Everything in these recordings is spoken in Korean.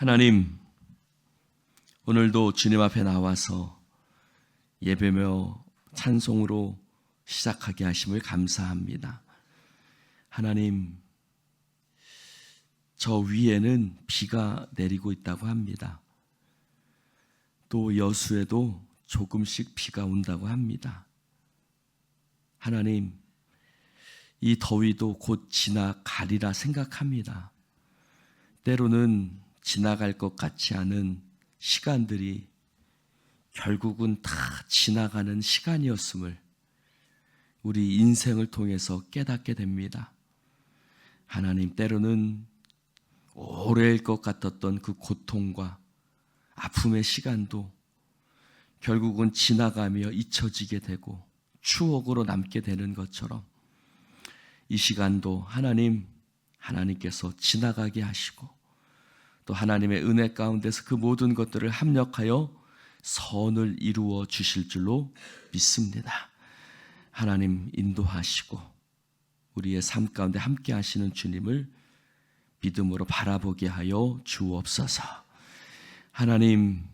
하나님, 오늘도 주님 앞에 나와서 예배며 찬송으로 시작하게 하심을 감사합니다. 하나님, 저 위에는 비가 내리고 있다고 합니다. 또 여수에도 조금씩 비가 온다고 합니다. 하나님, 이 더위도 곧 지나가리라 생각합니다. 때로는 지나갈 것 같지 않은 시간들이 결국은 다 지나가는 시간이었음을 우리 인생을 통해서 깨닫게 됩니다. 하나님, 때로는 오래일 것 같았던 그 고통과 아픔의 시간도 결국은 지나가며 잊혀지게 되고 추억으로 남게 되는 것처럼 이 시간도 하나님께서 지나가게 하시고 또 하나님의 은혜 가운데서 그 모든 것들을 합력하여 선을 이루어 주실 줄로 믿습니다. 하나님 인도하시고 우리의 삶 가운데 함께 하시는 주님을 믿음으로 바라보게 하여 주옵소서. 하나님,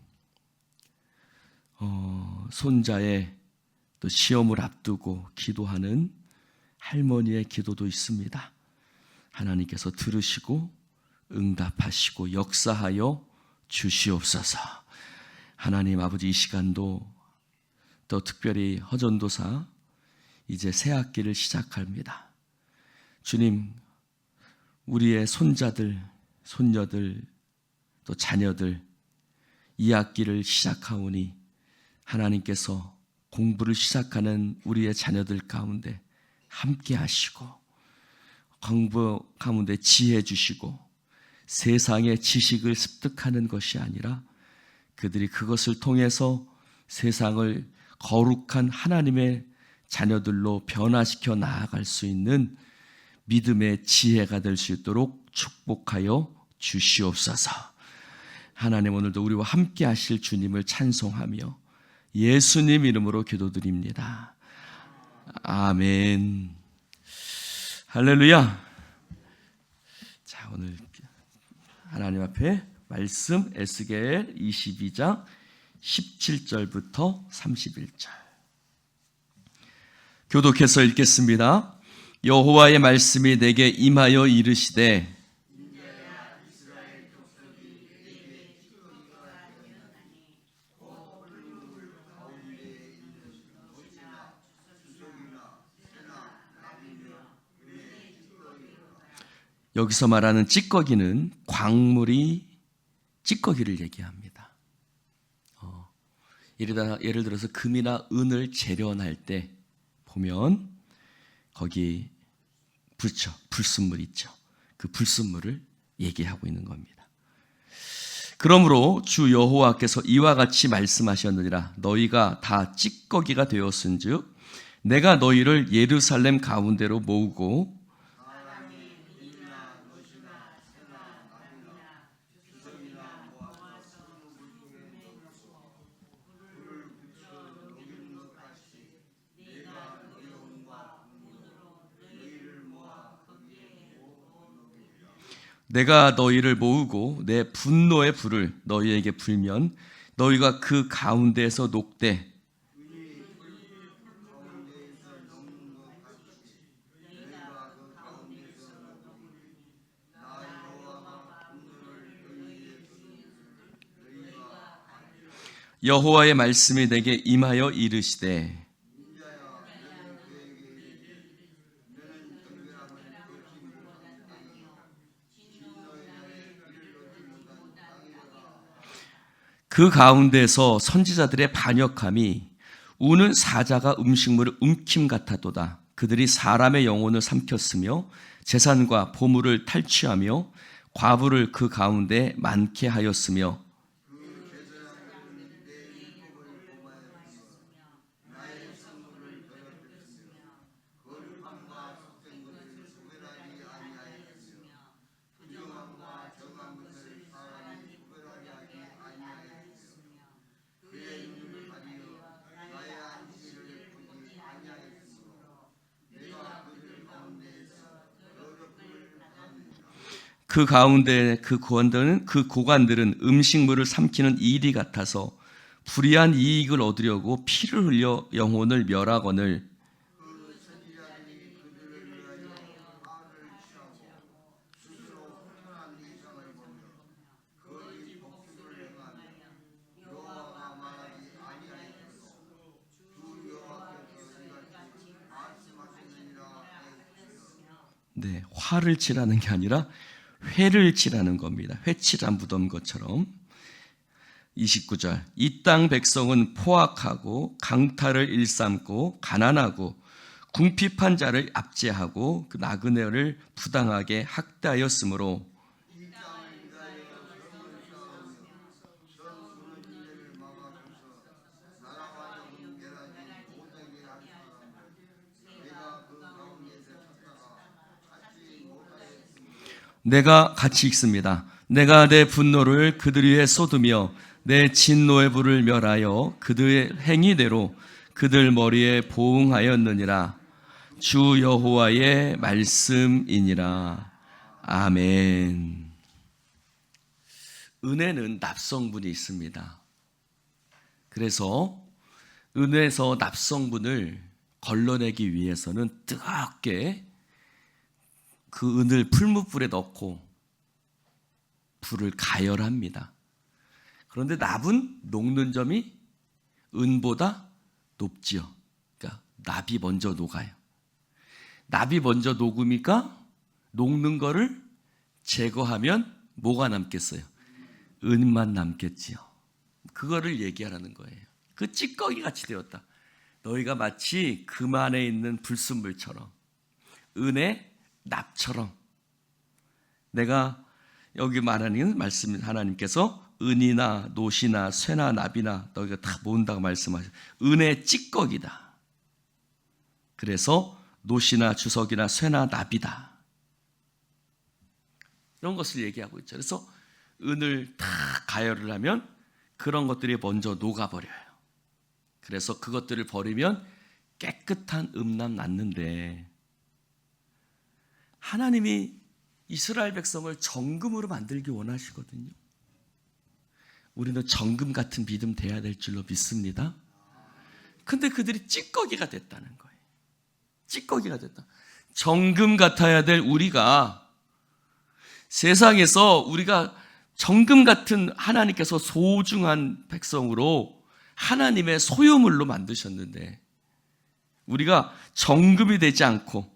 손자의 또 시험을 앞두고 기도하는 할머니의 기도도 있습니다. 하나님께서 들으시고 응답하시고 역사하여 주시옵소서. 하나님 아버지, 이 시간도 또 특별히 허전도사 이제 새 학기를 시작합니다. 주님, 우리의 손자들, 손녀들, 또 자녀들 이 학기를 시작하오니 하나님께서 공부를 시작하는 우리의 자녀들 가운데 함께 하시고 공부 가운데 지혜 주시고 세상의 지식을 습득하는 것이 아니라 그들이 그것을 통해서 세상을 거룩한 하나님의 자녀들로 변화시켜 나아갈 수 있는 믿음의 지혜가 될 수 있도록 축복하여 주시옵소서. 하나님, 오늘도 우리와 함께 하실 주님을 찬송하며 예수님 이름으로 기도드립니다. 아멘. 할렐루야. 자, 오늘 하나님 앞에 말씀 에스겔 22장 17절부터 31절 교독해서 읽겠습니다. 여호와의 말씀이 내게 임하여 이르시되 여기서 말하는 찌꺼기는 광물이 찌꺼기를 얘기합니다. 예를 들어서 금이나 은을 재련할 때 보면 거기 불순물 있죠. 그 불순물을 얘기하고 있는 겁니다. 그러므로 주 여호와께서 이와 같이 말씀하셨느니라. 너희가 다 찌꺼기가 되었은즉 내가 너희를 예루살렘 가운데로 모으고 내가 너희를 모으고 내 분노의 불을 너희에게 불면 너희가 그 가운데에서 녹되 여호와의 말씀이 내게 임하여 이르시되 그 가운데서 선지자들의 반역함이 우는 사자가 음식물을 움킴 같았도다. 그들이 사람의 영혼을 삼켰으며 재산과 보물을 탈취하며 과부를 그 가운데 많게 하였으며 그 가운데 그 고관들은 음식물을 삼키는 일이 같아서 불의한 이익을 얻으려고 피를 흘려 영혼을 멸하거늘 네, 화를 치라는 게 아니라 회를 치라는 겁니다. 회치라 묻은 것처럼. 29절 이 땅 백성은 포악하고 강탈을 일삼고 가난하고 궁핍한 자를 압제하고 그 나그네를 부당하게 학대하였으므로 내가 같이 읽습니다. 내가 내 분노를 그들 위에 쏟으며 내 진노의 불을 멸하여 그들의 행위대로 그들 머리에 보응하였느니라. 주 여호와의 말씀이니라. 아멘. 은혜는 납성분이 있습니다. 그래서 은혜에서 납성분을 걸러내기 위해서는 뜨겁게 그 은을 풀무불에 넣고 불을 가열합니다. 그런데 납은 녹는 점이 은보다 높지요. 그러니까 납이 먼저 녹아요. 납이 먼저 녹으니까 녹는 거를 제거하면 뭐가 남겠어요? 은만 남겠지요. 그거를 얘기하라는 거예요. 그 찌꺼기 같이 되었다. 너희가 마치 금 안에 있는 불순물처럼 은의 납처럼 내가 여기 말하는 말씀 하나님께서 은이나 노시나 쇠나 납이나 너희가 다 모은다고 말씀하셔요. 은의 찌꺼기다. 그래서 노시나 주석이나 쇠나 납이다. 이런 것을 얘기하고 있죠. 그래서 은을 다 가열을 하면 그런 것들이 먼저 녹아버려요. 그래서 그것들을 버리면 깨끗한 음남 났는데 하나님이 이스라엘 백성을 정금으로 만들기 원하시거든요. 우리는 정금 같은 믿음 돼야 될 줄로 믿습니다. 근데 그들이 찌꺼기가 됐다는 거예요. 찌꺼기가 됐다. 정금 같아야 될 우리가 세상에서 우리가 정금 같은 하나님께서 소중한 백성으로 하나님의 소유물로 만드셨는데 우리가 정금이 되지 않고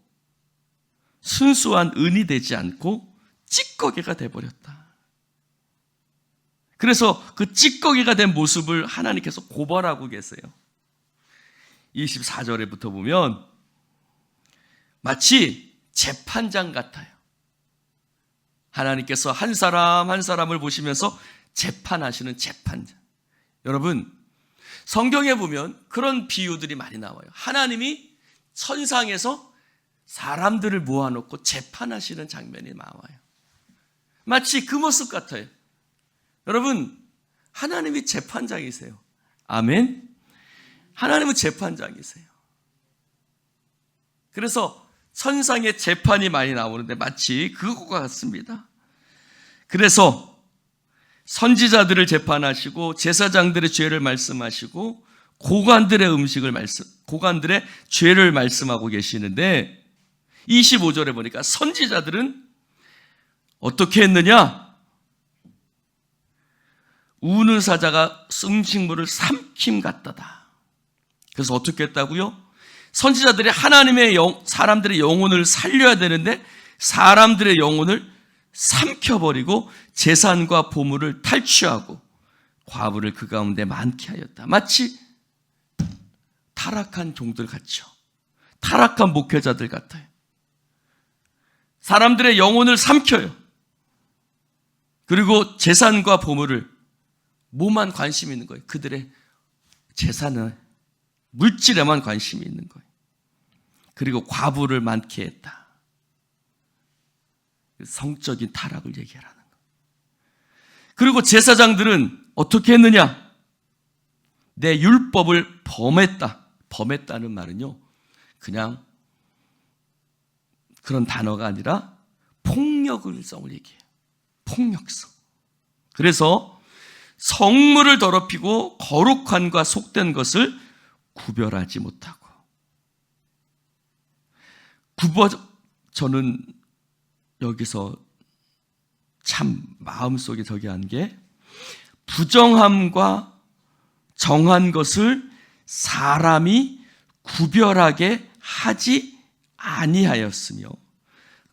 순수한 은이 되지 않고 찌꺼기가 돼버렸다. 그래서 그 찌꺼기가 된 모습을 하나님께서 고발하고 계세요. 24절에부터 보면 마치 재판장 같아요. 하나님께서 한 사람 한 사람을 보시면서 재판하시는 재판장. 여러분, 성경에 보면 그런 비유들이 많이 나와요. 하나님이 천상에서 사람들을 모아놓고 재판하시는 장면이 나와요. 마치 그 모습 같아요. 여러분, 하나님이 재판장이세요. 아멘. 하나님은 재판장이세요. 그래서 천상의 재판이 많이 나오는데 마치 그것과 같습니다. 그래서 선지자들을 재판하시고 제사장들의 죄를 말씀하시고 고관들의 죄를 말씀하고 계시는데 25절에 보니까 선지자들은 어떻게 했느냐? 우는 사자가 음식물을 삼킴 같다다. 그래서 어떻게 했다고요? 선지자들이 하나님의 사람들의 영혼을 살려야 되는데 사람들의 영혼을 삼켜버리고 재산과 보물을 탈취하고 과부를 그 가운데 많게 하였다. 마치 타락한 종들 같죠. 타락한 목회자들 같아요. 사람들의 영혼을 삼켜요. 그리고 재산과 보물을 뭐만 관심이 있는 거예요. 그들의 재산은 물질에만 관심이 있는 거예요. 그리고 과부를 많게 했다. 성적인 타락을 얘기하라는 거예요. 그리고 제사장들은 어떻게 했느냐? 내 율법을 범했다. 범했다는 말은요, 그냥 그런 단어가 아니라 폭력성을 얘기해요. 폭력성. 그래서 성물을 더럽히고 거룩한과 속된 것을 구별하지 못하고. 저는 여기서 참 마음속에 저기 한 게, 부정함과 정한 것을 사람이 구별하게 하지 아니하였으며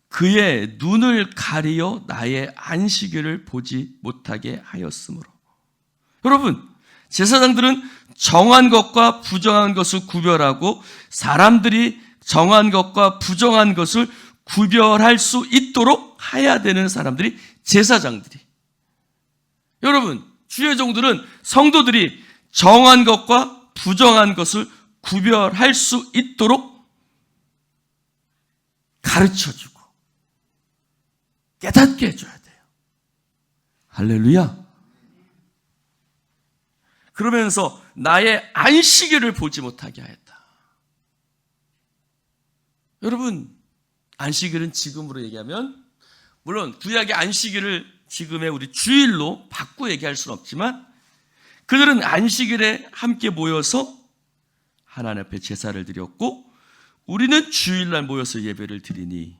그의 눈을 가리어 나의 안식일을 보지 못하게 하였으므로. 여러분, 제사장들은 정한 것과 부정한 것을 구별하고 사람들이 정한 것과 부정한 것을 구별할 수 있도록 해야 되는 사람들이 제사장들이. 여러분, 주의 종들은 성도들이 정한 것과 부정한 것을 구별할 수 있도록 가르쳐주고 깨닫게 해줘야 돼요. 할렐루야. 그러면서 나의 안식일을 보지 못하게 하였다. 여러분, 안식일은 지금으로 얘기하면, 물론 구약의 안식일을 지금의 우리 주일로 바꾸어 얘기할 수는 없지만, 그들은 안식일에 함께 모여서 하나님 앞에 제사를 드렸고 우리는 주일날 모여서 예배를 드리니,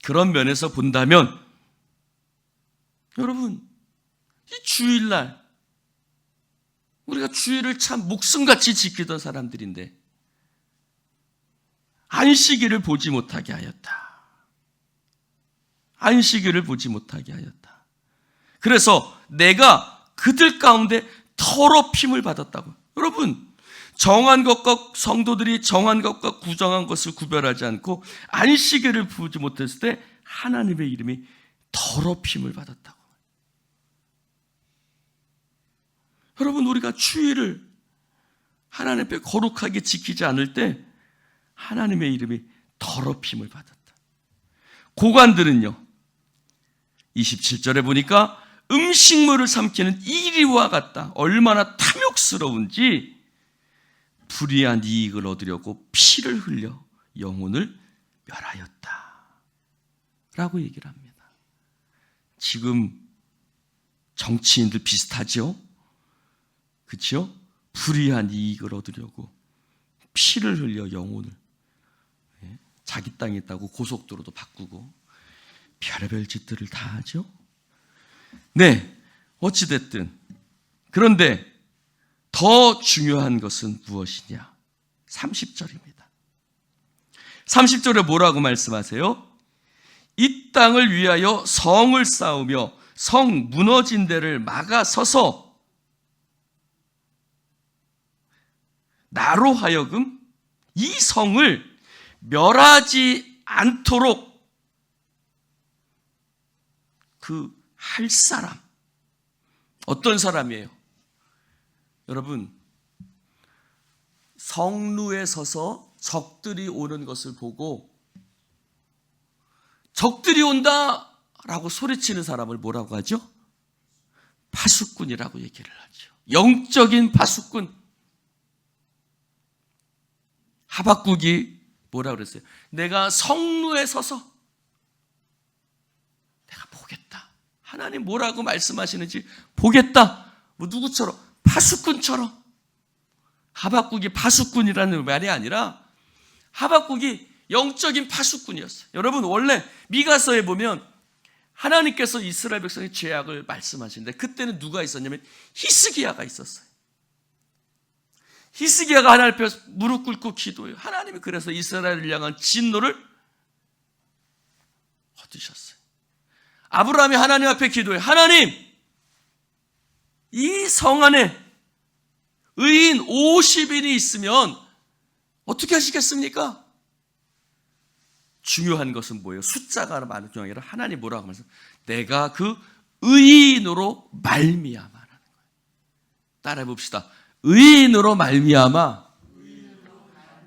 그런 면에서 본다면 여러분, 이 주일날 우리가 주일을 참 목숨같이 지키던 사람들인데 안식일을 보지 못하게 하였다. 안식일을 보지 못하게 하였다. 그래서 내가 그들 가운데 더럽힘을 받았다고. 여러분, 정한 것과 성도들이 정한 것과 부정한 것을 구별하지 않고 안식일을 보지 못했을 때 하나님의 이름이 더럽힘을 받았다고. 여러분, 우리가 주일을 하나님 앞에 거룩하게 지키지 않을 때 하나님의 이름이 더럽힘을 받았다. 고관들은요, 27절에 보니까 음식물을 삼키는 이리와 같다. 얼마나 탐욕스러운지 불의한 이익을 얻으려고 피를 흘려 영혼을 멸하였다 라고 얘기를 합니다. 지금 정치인들 비슷하죠? 그렇죠? 불의한 이익을 얻으려고 피를 흘려 영혼을, 자기 땅에 있다고 고속도로도 바꾸고 별의별 짓들을 다 하죠. 네, 어찌됐든 그런데 더 중요한 것은 무엇이냐? 30절입니다. 30절에 뭐라고 말씀하세요? 이 땅을 위하여 성을 쌓으며 성 무너진 데를 막아서서 나로 하여금 이 성을 멸하지 않도록 할 사람. 어떤 사람이에요? 여러분, 성루에 서서 적들이 오는 것을 보고 적들이 온다 라고 소리치는 사람을 뭐라고 하죠? 파수꾼이라고 얘기를 하죠. 영적인 파수꾼. 하박국이 뭐라고 그랬어요? 내가 성루에 서서 내가 보겠다. 하나님 뭐라고 말씀하시는지 보겠다. 뭐 누구처럼? 파수꾼처럼. 하박국이 파수꾼이라는 말이 아니라 하박국이 영적인 파수꾼이었어요. 여러분, 원래 미가서에 보면 하나님께서 이스라엘 백성의 죄악을 말씀하시는데 그때는 누가 있었냐면 히스기야가 있었어요. 히스기야가 하나님 앞에 무릎 꿇고 기도해요. 하나님이 그래서 이스라엘을 향한 진노를 얻으셨어요. 아브라함이 하나님 앞에 기도해요. 하나님, 이 성 안에 의인 50인이 있으면 어떻게 하시겠습니까? 중요한 것은 뭐예요? 숫자가 많은 게 아니라 하나님 뭐라고 하면서 내가 그 의인으로 말미암아라는 거예요. 따라해 봅시다. 의인으로 말미암아.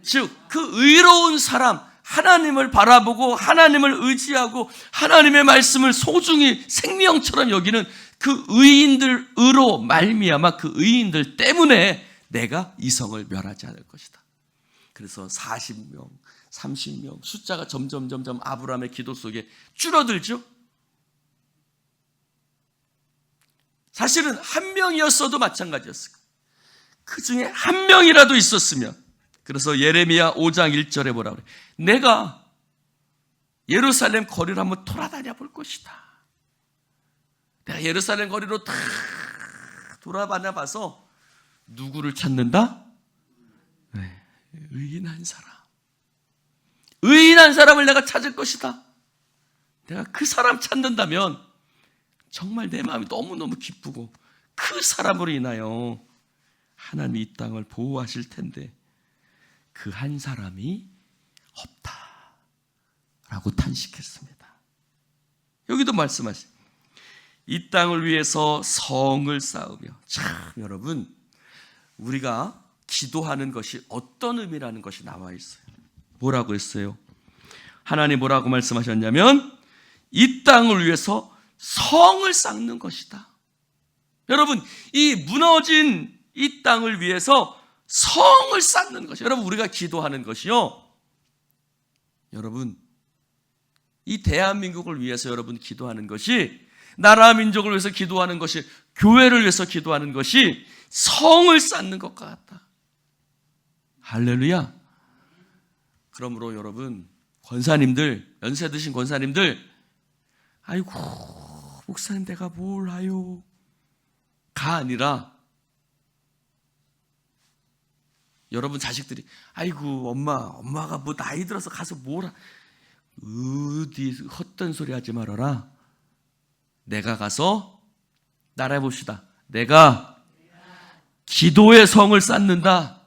즉 그 의로운 사람, 하나님을 바라보고 하나님을 의지하고 하나님의 말씀을 소중히 생명처럼 여기는 그 의인들으로 말미암아 그 의인들 때문에 내가 이 성을 멸하지 않을 것이다. 그래서 40명, 30명 숫자가 점점 아브라함의 기도 속에 줄어들죠. 사실은 한 명이었어도 마찬가지였을 거예요. 그 중에 한 명이라도 있었으면, 그래서 예레미야 5장 1절에 뭐라 그래? 내가 예루살렘 거리를 한번 돌아다녀 볼 것이다. 내가 예루살렘 거리로 다 돌아다녀 봐서 누구를 찾는다? 네, 의인한 사람. 의인한 사람을 내가 찾을 것이다. 내가 그 사람 찾는다면 정말 내 마음이 너무너무 기쁘고 그 사람으로 인하여 하나님이 이 땅을 보호하실 텐데 그 한 사람이 없다라고 탄식했습니다. 여기도 말씀하신 이 땅을 위해서 성을 쌓으며, 참 여러분, 우리가 기도하는 것이 어떤 의미라는 것이 나와 있어요. 뭐라고 했어요? 하나님 뭐라고 말씀하셨냐면 이 땅을 위해서 성을 쌓는 것이다. 여러분, 이 무너진 이 땅을 위해서 성을 쌓는 것이요. 여러분, 우리가 기도하는 것이요. 여러분, 이 대한민국을 위해서 여러분 기도하는 것이, 나라 민족을 위해서 기도하는 것이, 교회를 위해서 기도하는 것이 성을 쌓는 것과 같다. 할렐루야. 그러므로 여러분, 권사님들, 연세 드신 권사님들, 아이고 목사님 내가 뭘 하요? 가 아니라 여러분 자식들이 아이고 엄마가 뭐 나이 들어서 가서 뭘 어디 헛된 소리 하지 말아라. 내가 가서 따라해 봅시다. 내가 기도의 성을 쌓는다.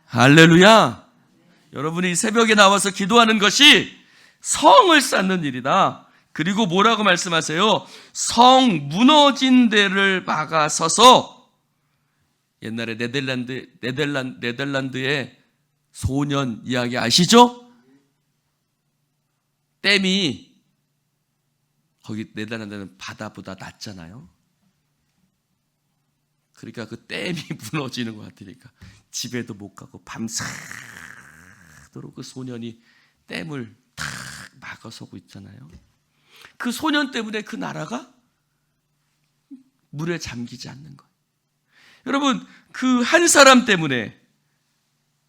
할렐루야. 여러분이 이 새벽에 나와서 기도하는 것이 성을 쌓는 일이다. 그리고 뭐라고 말씀하세요? 성 무너진 데를 막아서서, 옛날에 네덜란드의 소년 이야기 아시죠? 댐이, 거기 네덜란드는 바다보다 낮잖아요. 그러니까 그 댐이 무너지는 것 같으니까 집에도 못 가고 밤새도록 그 소년이 댐을 탁 막아서고 있잖아요. 그 소년 때문에 그 나라가 물에 잠기지 않는 거예요. 여러분, 그 한 사람 때문에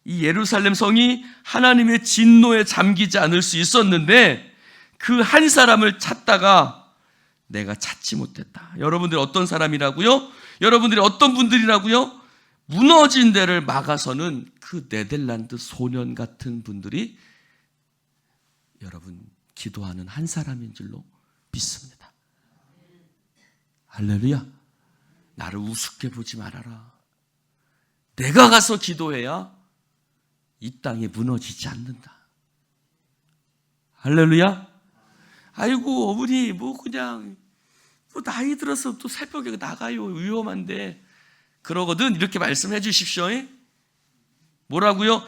이 예루살렘 성이 하나님의 진노에 잠기지 않을 수 있었는데 그 한 사람을 찾다가 내가 찾지 못했다. 여러분들이 어떤 사람이라고요? 여러분들이 어떤 분들이라고요? 무너진 데를 막아서는 그 네덜란드 소년 같은 분들이 여러분 기도하는 한 사람인 줄로 믿습니다. 할렐루야. 나를 우습게 보지 말아라. 내가 가서 기도해야 이 땅이 무너지지 않는다. 할렐루야. 아이고 어머니 뭐 그냥 뭐 나이 들어서 또 새벽에 나가요. 위험한데. 그러거든. 이렇게 말씀해 주십시오. 뭐라고요?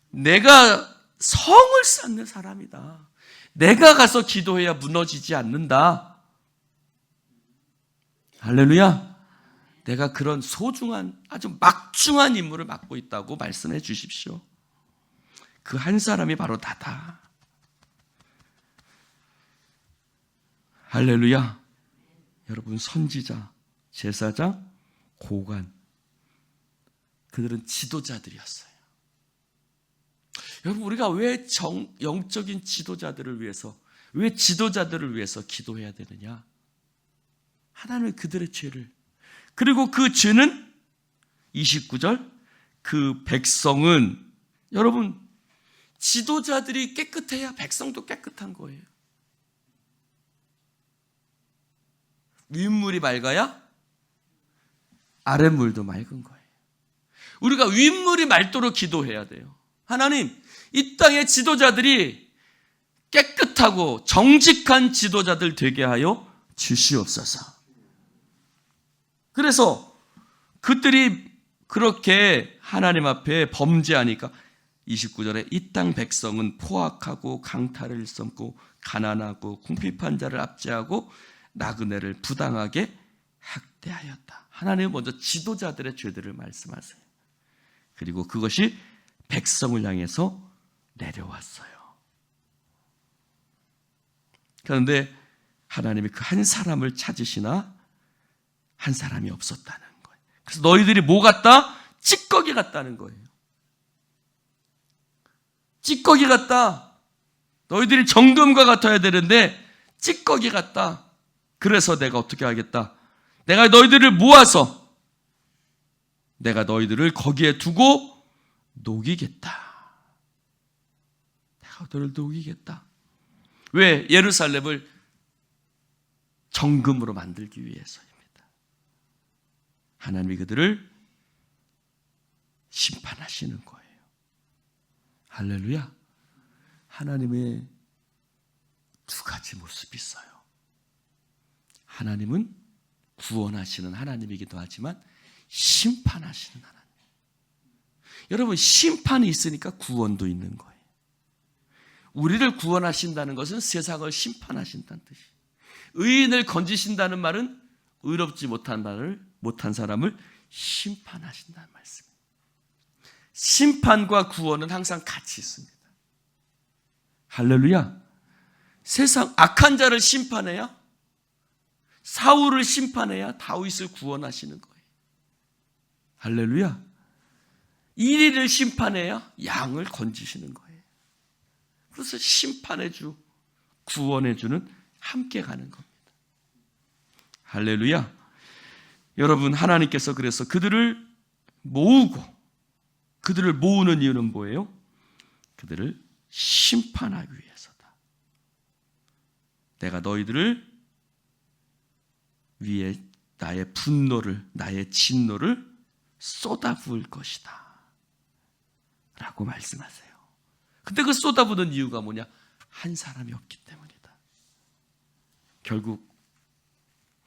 내가 성을 쌓는 사람이다. 내가 가서 기도해야 무너지지 않는다. 할렐루야. 내가 그런 소중한 아주 막중한 임무를 맡고 있다고 말씀해 주십시오. 그 한 사람이 바로 나다. 할렐루야. 여러분, 선지자, 제사장, 고관, 그들은 지도자들이었어요. 여러분, 우리가 왜 영적인 지도자들을 위해서, 왜 지도자들을 위해서 기도해야 되느냐? 하나님은 그들의 죄를, 그리고 그 죄는 29절, 그 백성은, 여러분, 지도자들이 깨끗해야 백성도 깨끗한 거예요. 윗물이 맑아야 아랫물도 맑은 거예요. 우리가 윗물이 맑도록 기도해야 돼요. 하나님, 이 땅의 지도자들이 깨끗하고 정직한 지도자들 되게 하여 주시옵소서. 그래서 그들이 그렇게 하나님 앞에 범죄하니까 29절에 이 땅 백성은 포악하고 강탈을 일삼고 가난하고 궁핍한 자를 압제하고 나그네를 부당하게 학대하였다. 하나님은 먼저 지도자들의 죄들을 말씀하세요. 그리고 그것이 백성을 향해서 내려왔어요. 그런데 하나님이 그 한 사람을 찾으시나 한 사람이 없었다는 거예요. 그래서 너희들이 뭐 같다? 찌꺼기 같다는 거예요. 찌꺼기 같다. 너희들이 정금과 같아야 되는데 찌꺼기 같다. 그래서 내가 어떻게 하겠다? 내가 너희들을 모아서 내가 너희들을 거기에 두고 녹이겠다. 내가 너희를 녹이겠다. 왜? 예루살렘을 정금으로 만들기 위해서입니다. 하나님이 그들을 심판하시는 거예요. 할렐루야. 하나님의 두 가지 모습이 있어요. 하나님은 구원하시는 하나님이기도 하지만 심판하시는 하나님. 여러분, 심판이 있으니까 구원도 있는 거예요. 우리를 구원하신다는 것은 세상을 심판하신다는 뜻이에요. 의인을 건지신다는 말은 의롭지 못한 사람을 심판하신다는 말씀이에요. 심판과 구원은 항상 같이 있습니다. 할렐루야. 세상 악한 자를 심판해야, 사울을 심판해야 다윗을 구원하시는 거예요. 할렐루야. 이리를 심판해야 양을 건지시는 거예요. 그래서 심판의 주, 구원의 주는 함께 가는 겁니다. 할렐루야. 여러분, 하나님께서 그래서 그들을 모으고, 그들을 모으는 이유는 뭐예요? 그들을 심판하기 위해서다. 내가 너희들을 위에 나의 분노를, 나의 진노를 쏟아부을 것이다 라고 말씀하세요. 근데 그 쏟아부는 이유가 뭐냐? 한 사람이 없기 때문이다. 결국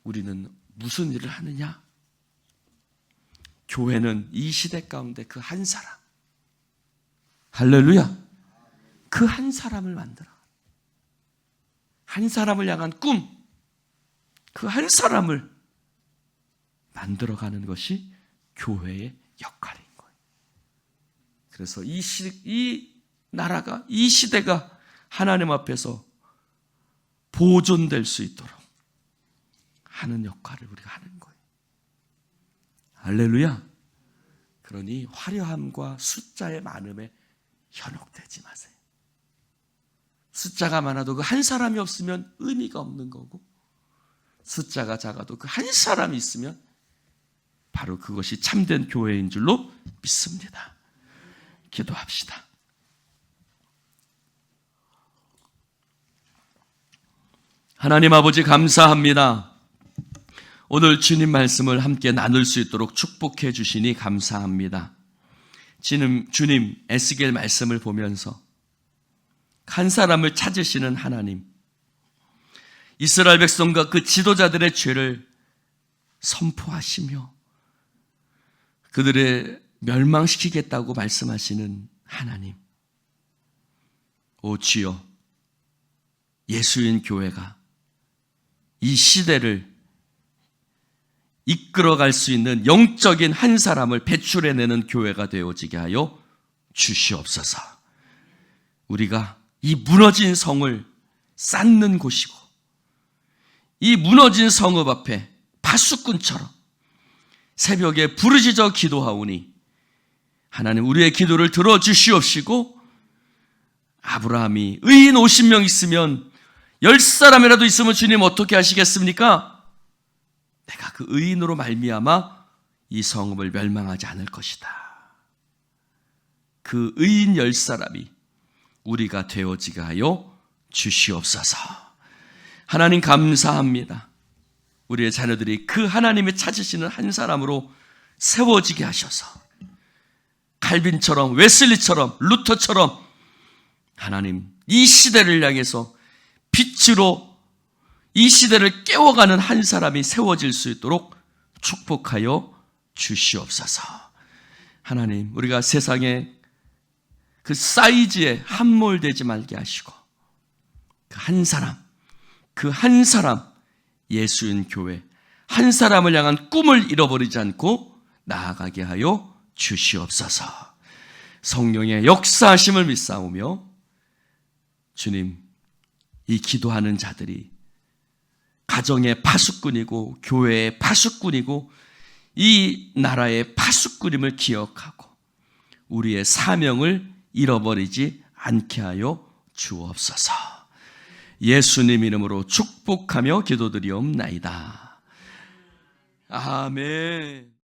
우리는 무슨 일을 하느냐? 교회는 이 시대 가운데 그 한 사람, 할렐루야, 그 한 사람을 만들어, 한 사람을 향한 꿈, 그 한 사람을 만들어가는 것이 교회의 역할인 거예요. 그래서 이 나라가, 이 시대가 하나님 앞에서 보존될 수 있도록 하는 역할을 우리가 하는 거예요. 할렐루야. 그러니 화려함과 숫자의 많음에 현혹되지 마세요. 숫자가 많아도 그 한 사람이 없으면 의미가 없는 거고, 숫자가 작아도 그 한 사람이 있으면 바로 그것이 참된 교회인 줄로 믿습니다. 기도합시다. 하나님 아버지, 감사합니다. 오늘 주님 말씀을 함께 나눌 수 있도록 축복해 주시니 감사합니다. 주님, 에스겔 말씀을 보면서 한 사람을 찾으시는 하나님, 이스라엘 백성과 그 지도자들의 죄를 선포하시며 그들을 멸망시키겠다고 말씀하시는 하나님, 오 주여, 예수인 교회가 이 시대를 이끌어갈 수 있는 영적인 한 사람을 배출해내는 교회가 되어지게 하여 주시옵소서. 우리가 이 무너진 성을 쌓는 곳이고, 이 무너진 성읍 앞에 파수꾼처럼 새벽에 부르짖어 기도하오니 하나님, 우리의 기도를 들어주시옵시고, 아브라함이 의인 50명 있으면 10사람이라도 있으면 주님 어떻게 하시겠습니까? 내가 그 의인으로 말미암아 이 성읍을 멸망하지 않을 것이다. 그 의인 10사람이 우리가 되어지게 하여 주시옵소서. 하나님 감사합니다. 우리의 자녀들이 그 하나님이 찾으시는 한 사람으로 세워지게 하셔서 칼빈처럼, 웨슬리처럼, 루터처럼 하나님, 이 시대를 향해서 빛으로 이 시대를 깨워가는 한 사람이 세워질 수 있도록 축복하여 주시옵소서. 하나님, 우리가 세상에 그 사이즈에 함몰되지 말게 하시고 그 한 사람 예수인 교회 한 사람을 향한 꿈을 잃어버리지 않고 나아가게 하여 주시옵소서. 성령의 역사하심을 믿사오며 주님, 이 기도하는 자들이 가정의 파수꾼이고 교회의 파수꾼이고 이 나라의 파수꾼임을 기억하고 우리의 사명을 잃어버리지 않게 하여 주옵소서. 예수님 이름으로 축복하며 기도드리옵나이다. 아멘.